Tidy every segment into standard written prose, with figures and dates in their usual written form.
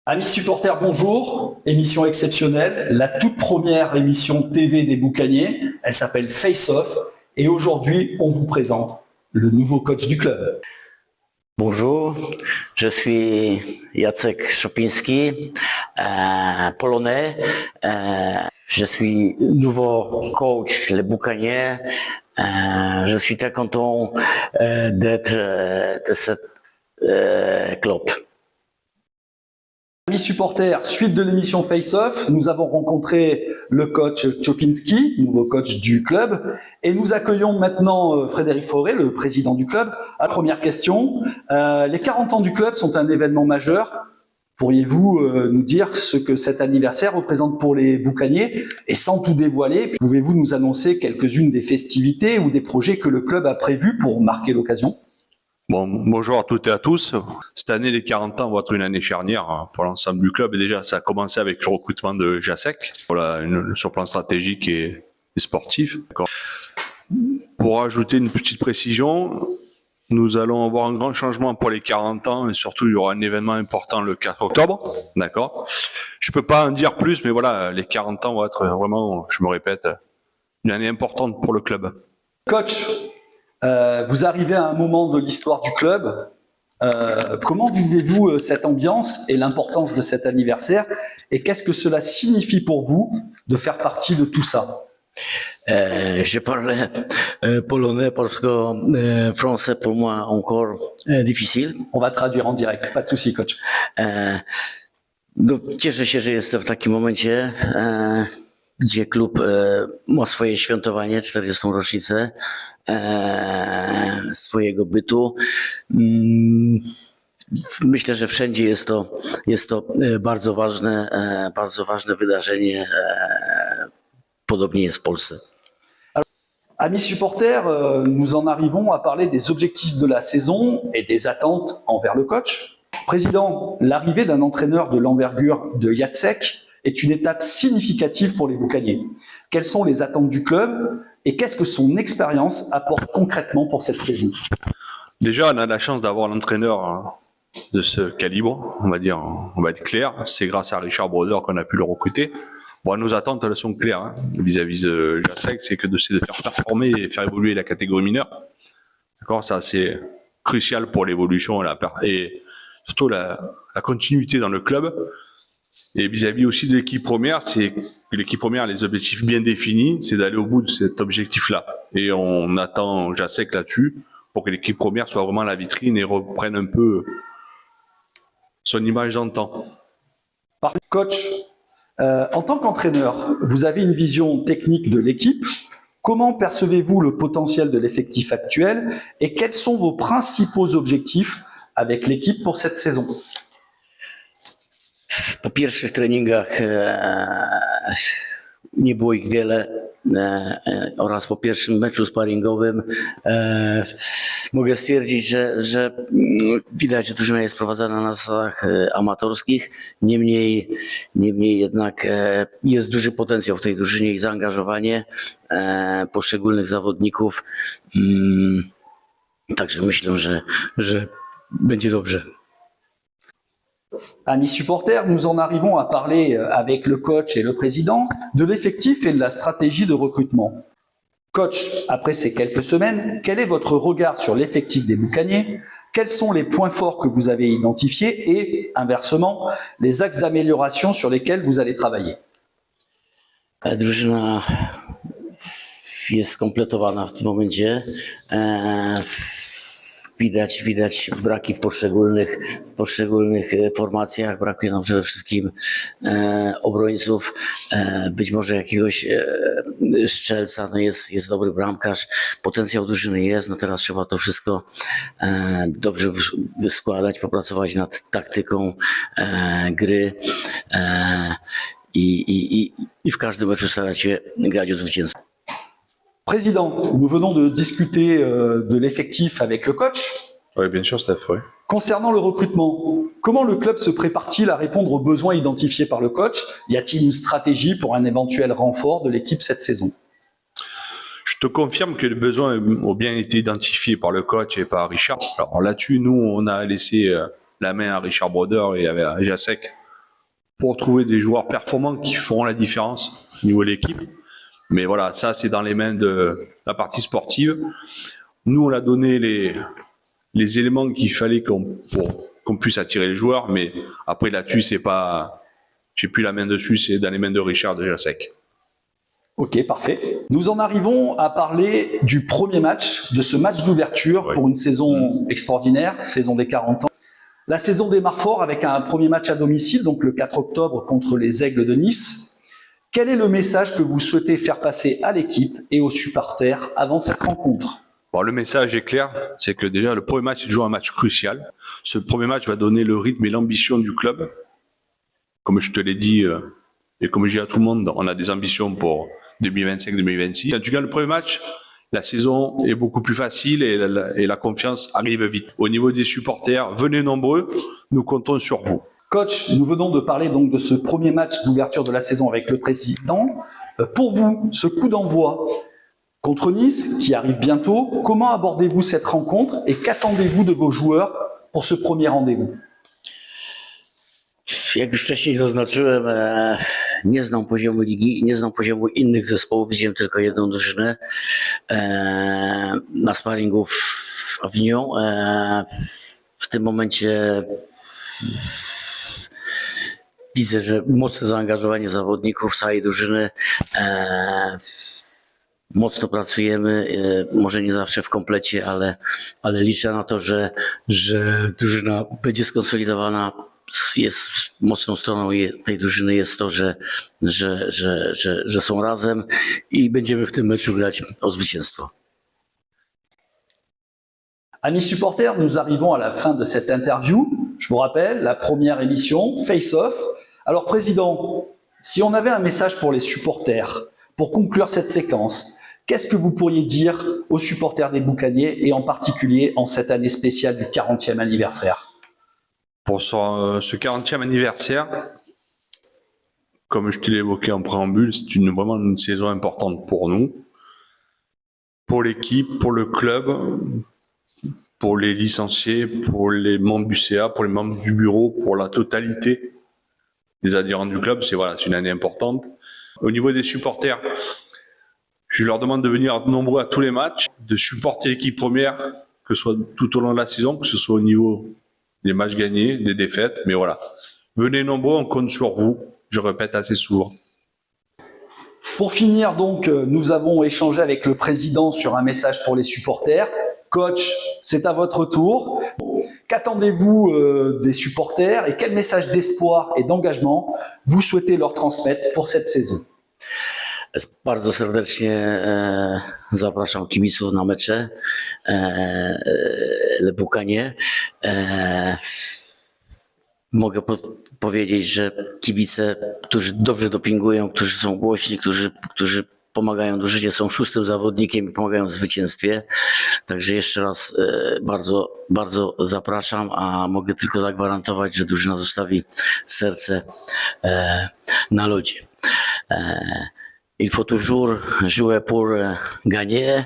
Amis supporters, bonjour. Émission exceptionnelle, la toute première émission TV des Boucaniers. Elle s'appelle Face Off et aujourd'hui, on vous présente le nouveau coach du club. Bonjour, je suis Jacek Szopiński, polonais. Je suis nouveau coach les Boucaniers. Je suis très content d'être de ce club. Amis supporters, suite de l'émission Face Off, nous avons rencontré le coach Szopiński, nouveau coach du club, et nous accueillons maintenant Frédéric Fauré, le président du club. À la première question, les 40 ans du club sont un événement majeur. Pourriez-vous nous dire ce que cet anniversaire représente pour les Boucaniers? Et sans tout dévoiler, pouvez-vous nous annoncer quelques-unes des festivités ou des projets que le club a prévus pour marquer l'occasion? Bon, bonjour à toutes et à tous. Cette année, les 40 ans vont être une année charnière pour l'ensemble du club. Et déjà, ça a commencé avec le recrutement de Jacek, voilà, sur le plan stratégique et sportif. Pour ajouter une petite précision, nous allons avoir un grand changement pour les 40 ans et surtout, il y aura un événement important le 4 octobre. D'accord. Je peux pas en dire plus, mais voilà, les 40 ans vont être vraiment, je me répète, une année importante pour le club. Coach, vous arrivez à un moment de l'histoire du club. Comment vivez-vous cette ambiance et l'importance de cet anniversaire? Et qu'est-ce que cela signifie pour vous de faire partie de tout ça? Je parle polonais parce que français pour moi encore difficile. On va traduire en direct, pas de souci, coach. No, cieszę się, że jestem w takim momencie, gdzie klub ma swoje świętowanie, 40. rocznicę swojego bytu. Myślę, że wszędzie jest to bardzo ważne wydarzenie, podobnie jest w Polsce. Amis supporters, nous en arrivons à parler des objectifs de la saison et des attentes envers le coach. Président, l'arrivée d'un entraîneur de l'envergure de Jacek est une étape significative pour les Boucaniers. Quelles sont les attentes du club et qu'est-ce que son expérience apporte concrètement pour cette saison? Déjà, on a la chance d'avoir l'entraîneur de ce calibre, on va être clair. C'est grâce à Richard Broder qu'on a pu le recruter. Bon, nos attentes, elles sont claires vis-à-vis de Jacek, c'est de faire performer et faire évoluer la catégorie mineure. D'accord, ça c'est crucial pour l'évolution et surtout la continuité dans le club. Et vis-à-vis aussi de l'équipe première, c'est que l'équipe première a les objectifs bien définis, c'est d'aller au bout de cet objectif-là. Et on attend Jacek là-dessus pour que l'équipe première soit vraiment la vitrine et reprenne un peu son image d'antan. Coach, en tant qu'entraîneur, vous avez une vision technique de l'équipe. Comment percevez-vous le potentiel de l'effectif actuel et quels sont vos principaux objectifs avec l'équipe pour cette saison? Po pierwszych treningach nie było ich wiele oraz po pierwszym meczu sparingowym mogę stwierdzić, że widać, że drużyna jest prowadzona na zasadach amatorskich. Niemniej jednak jest duży potencjał w tej drużynie i zaangażowanie poszczególnych zawodników. Także myślę, że będzie dobrze. Amis supporters, nous en arrivons à parler avec le coach et le président de l'effectif et de la stratégie de recrutement. Coach, après ces quelques semaines, quel est votre regard sur l'effectif des Boucaniers? Quels sont les points forts que vous avez identifiés et, inversement, les axes d'amélioration sur lesquels vous allez travailler? Drużyna jest skompletowana w tym momencie. Widać braki w poszczególnych formacjach. Brakuje nam przede wszystkim obrońców, być może jakiegoś strzelca. No jest dobry bramkarz, potencjał drużyny jest, no teraz trzeba to wszystko dobrze wyskładać, popracować nad taktyką gry i w każdym meczu starać się grać o zwycięstwo. Président, nous venons de discuter de l'effectif avec le coach. Oui, bien sûr, Steph, oui. Concernant le recrutement, comment le club se prépare-t-il à répondre aux besoins identifiés par le coach? Y a-t-il une stratégie pour un éventuel renfort de l'équipe cette saison? Je te confirme que les besoins ont bien été identifiés par le coach et par Richard. Alors là-dessus, nous, on a laissé la main à Richard Broder et à Jacek pour trouver des joueurs performants qui feront la différence au niveau de l'équipe. Mais voilà, ça c'est dans les mains de la partie sportive. Nous, on a donné les éléments qu'il fallait pour qu'on puisse attirer les joueurs, mais après là-dessus, c'est pas, j'ai plus la main dessus, c'est dans les mains de Richard de Jacek. Ok, parfait. Nous en arrivons à parler du premier match, de ce match d'ouverture pour une saison extraordinaire, saison des 40 ans. La saison démarre fort avec un premier match à domicile, donc le 4 octobre contre les Aigles de Nice. Quel est le message que vous souhaitez faire passer à l'équipe et aux supporters avant cette rencontre? Bon, le message est clair, c'est que déjà le premier match est toujours un match crucial. Ce premier match va donner le rythme et l'ambition du club. Comme je te l'ai dit, et comme je dis à tout le monde, on a des ambitions pour 2025-2026. Quand tu gagnes le premier match, la saison est beaucoup plus facile et la confiance arrive vite. Au niveau des supporters, venez nombreux, nous comptons sur vous. Coach, nous venons de parler donc de ce premier match d'ouverture de la saison avec le président. Pour vous, ce coup d'envoi contre Nice, qui arrive bientôt, comment abordez-vous cette rencontre et qu'attendez-vous de vos joueurs pour ce premier rendez-vous? Jak już wcześniej zaznaczyłem, nie znam poziomu ligi, nie znam poziomu innych zespołów, widziałem tylko jedną drużynę na sparingu w Avignon. W tym momencie widzę, że mocne zaangażowanie zawodników całej drużyny. Mocno pracujemy, może nie zawsze w komplecie, ale liczę na to, że drużyna będzie skonsolidowana. Jest mocną stroną tej drużyny jest to, że są razem i będziemy w tym meczu grać o zwycięstwo. Amis supporters, nous arrivons à la fin de cette interview. Je vous rappelle, la première émission, Face-Off. Alors, Président, si on avait un message pour les supporters, pour conclure cette séquence, qu'est-ce que vous pourriez dire aux supporters des Boucaniers et en particulier en cette année spéciale du 40e anniversaire? Pour ce 40e anniversaire, comme je te l'ai évoqué en préambule, c'est vraiment une saison importante pour nous, pour l'équipe, pour le club, pour les licenciés, pour les membres du CA, pour les membres du bureau, pour la totalité des adhérents du club. C'est une année importante. Au niveau des supporters, je leur demande de venir nombreux à tous les matchs, de supporter l'équipe première, que ce soit tout au long de la saison, que ce soit au niveau des matchs gagnés, des défaites, mais voilà. Venez nombreux, on compte sur vous, je répète assez souvent. Pour finir donc, nous avons échangé avec le président sur un message pour les supporters. Coach, c'est à votre tour. Qu'attendez-vous des supporters et quel message d'espoir et d'engagement vous souhaitez leur transmettre pour cette saison? Bardzo serdecznie zapraszam kibiców na mecze Le Boucanier. Mogę powiedzieć, że kibice, którzy dobrze dopingują, którzy są głośni, którzy pomagają drużynie, są szóstym zawodnikiem i pomagają w zwycięstwie. Także jeszcze raz bardzo, bardzo zapraszam, a mogę tylko zagwarantować, że drużyna zostawi serce na lodzie. Il faut toujours jouer pour gagner.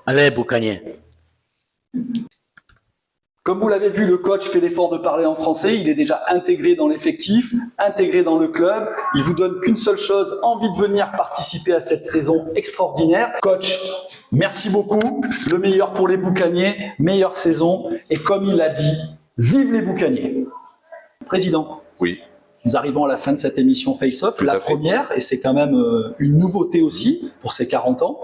Allez, Boucanier. Comme vous l'avez vu, le coach fait l'effort de parler en français. Il est déjà intégré dans l'effectif, intégré dans le club. Il vous donne qu'une seule chose, envie de venir participer à cette saison extraordinaire. Coach, merci beaucoup. Le meilleur pour les Boucaniers, meilleure saison. Et comme il l'a dit, vive les Boucaniers. Président. Oui. Nous arrivons à la fin de cette émission Face-Off, la première, et c'est quand même une nouveauté aussi pour ces 40 ans.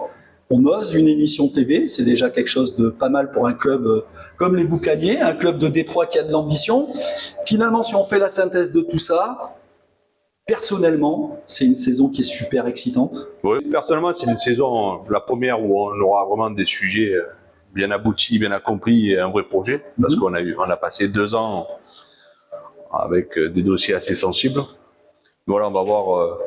On ose une émission TV, c'est déjà quelque chose de pas mal pour un club comme les Boucaniers, un club de Détroit qui a de l'ambition. Finalement, si on fait la synthèse de tout ça, personnellement, c'est une saison qui est super excitante. Oui, personnellement, c'est une saison, la première où on aura vraiment des sujets bien aboutis, bien accomplis et un vrai projet, parce qu'on a passé 2 ans avec des dossiers assez sensibles. Voilà, on va voir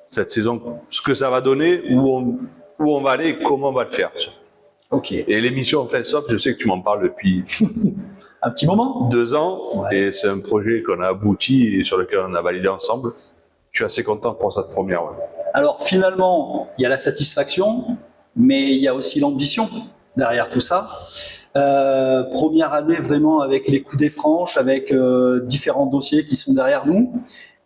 cette saison, ce que ça va donner, où on va aller et comment on va le faire. Ok. Et l'émission Face-Off, je sais que tu m'en parles depuis un petit moment, 2 ans, ouais. Et c'est un projet qu'on a abouti et sur lequel on a validé ensemble. Je suis assez content pour cette première. Ouais. Alors finalement, il y a la satisfaction, mais il y a aussi l'ambition derrière tout ça. Première année vraiment avec les coups des franches, avec différents dossiers qui sont derrière nous,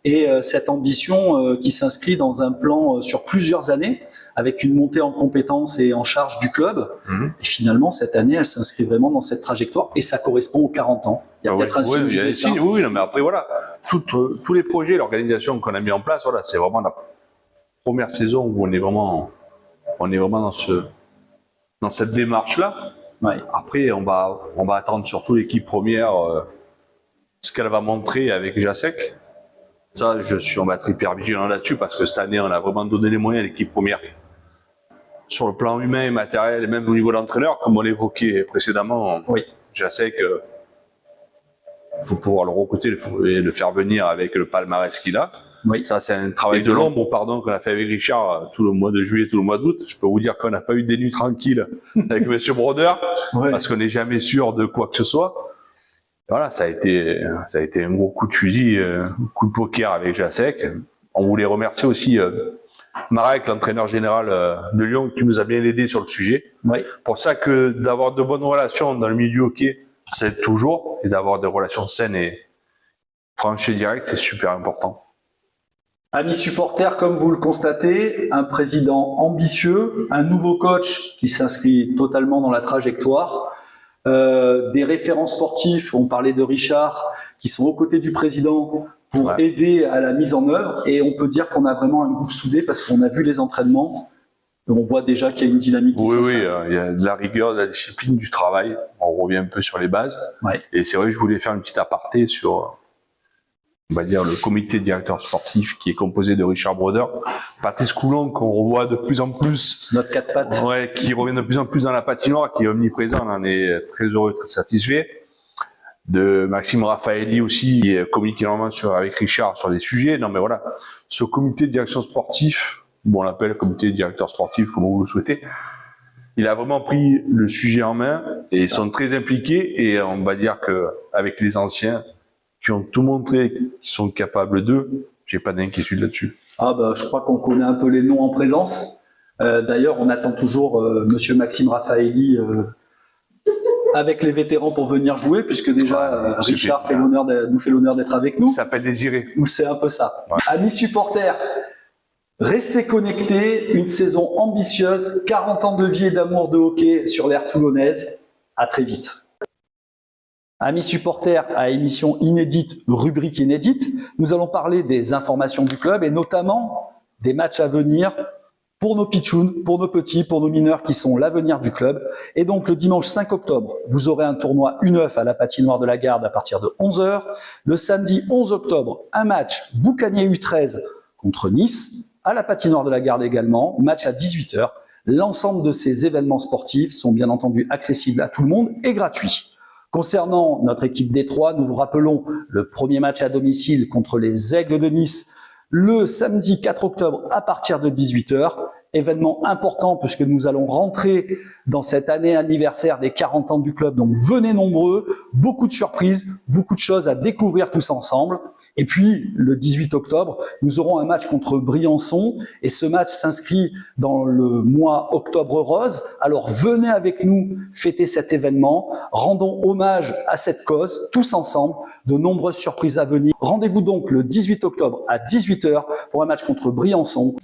et cette ambition qui s'inscrit dans un plan sur plusieurs années, avec une montée en compétences et en charge du club. Et finalement, cette année, elle s'inscrit vraiment dans cette trajectoire, et ça correspond aux 40 ans. Il y a peut-être un signe du destin. Oui, non, mais après, voilà, tous les projets, l'organisation qu'on a mis en place, voilà, c'est vraiment la première saison où on est vraiment dans cette démarche-là. Ouais. Après, on va attendre surtout l'équipe première, ce qu'elle va montrer avec Jacek. Ça, on va être hyper vigilant là-dessus, parce que cette année, on a vraiment donné les moyens à l'équipe première. Sur le plan humain et matériel, et même au niveau de l'entraîneur, comme on l'évoquait précédemment, oui. Jacek, il faut pouvoir le recruter et le faire venir avec le palmarès qu'il a. Oui. Ça, c'est un travail de l'ombre, pardon, qu'on a fait avec Richard tout le mois de juillet, tout le mois d'août. Je peux vous dire qu'on n'a pas eu des nuits tranquilles avec Monsieur Broder, Ouais. parce qu'on n'est jamais sûr de quoi que ce soit. Voilà, ça a été un gros coup de fusil, un coup de poker avec Jacek. On voulait remercier aussi Marek, l'entraîneur général de Lyon, qui nous a bien aidé sur le sujet. Oui. Pour ça que d'avoir de bonnes relations dans le milieu hockey, ça aide toujours, et d'avoir des relations saines et franches et directes, c'est super important. Amis supporters, comme vous le constatez, un président ambitieux, un nouveau coach qui s'inscrit totalement dans la trajectoire, des référents sportifs, on parlait de Richard, qui sont aux côtés du président pour aider à la mise en œuvre, et on peut dire qu'on a vraiment un groupe soudé parce qu'on a vu les entraînements, et on voit déjà qu'il y a une dynamique qui s'installe. Oui, il y a de la rigueur, de la discipline, du travail, on revient un peu sur les bases, et c'est vrai que je voulais faire une petite aparté sur, on va dire, le comité directeur sportif qui est composé de Richard Broder, Patrice Coulon, qu'on revoit de plus en plus. Notre 4 pattes. Ouais, qui revient de plus en plus dans la patinoire, qui est omniprésent, on en est très heureux, très satisfait. De Maxime Raffaelli aussi, qui communique énormément avec Richard sur des sujets. Non mais voilà, ce comité de direction sportif, bon, on l'appelle comité de directeur sportif, comme vous le souhaitez, il a vraiment pris le sujet en main, et ils sont très impliqués, et on va dire que avec les anciens, qui ont tout montré, qui sont capables d'eux, j'ai pas d'inquiétude là-dessus. Ah bah, je crois qu'on connaît un peu les noms en présence. D'ailleurs, on attend toujours Monsieur Maxime Raffaelli avec les vétérans pour venir jouer, puisque déjà Richard nous fait l'honneur d'être avec nous. Il s'appelle Désiré. C'est un peu ça. Ouais. Amis supporters, restez connectés, une saison ambitieuse, 40 ans de vie et d'amour de hockey sur l'aire toulonnaise. À très vite. Amis supporters, à émission inédite, rubrique inédite, nous allons parler des informations du club et notamment des matchs à venir pour nos pitchouns, pour nos petits, pour nos mineurs qui sont l'avenir du club. Et donc le dimanche 5 octobre, vous aurez un tournoi U9 à la patinoire de la Garde à partir de 11h. Le samedi 11 octobre, un match Boucanier U13 contre Nice, à la patinoire de la Garde également, match à 18h. L'ensemble de ces événements sportifs sont bien entendu accessibles à tout le monde et gratuits. Concernant notre équipe Détroit, nous vous rappelons le premier match à domicile contre les Aigles de Nice le samedi 4 octobre à partir de 18h. Événement important puisque nous allons rentrer dans cette année anniversaire des 40 ans du club. Donc venez nombreux, beaucoup de surprises, beaucoup de choses à découvrir tous ensemble. Et puis le 18 octobre, nous aurons un match contre Briançon et ce match s'inscrit dans le mois Octobre Rose. Alors venez avec nous fêter cet événement, rendons hommage à cette cause tous ensemble. De nombreuses surprises à venir. Rendez-vous donc le 18 octobre à 18h pour un match contre Briançon.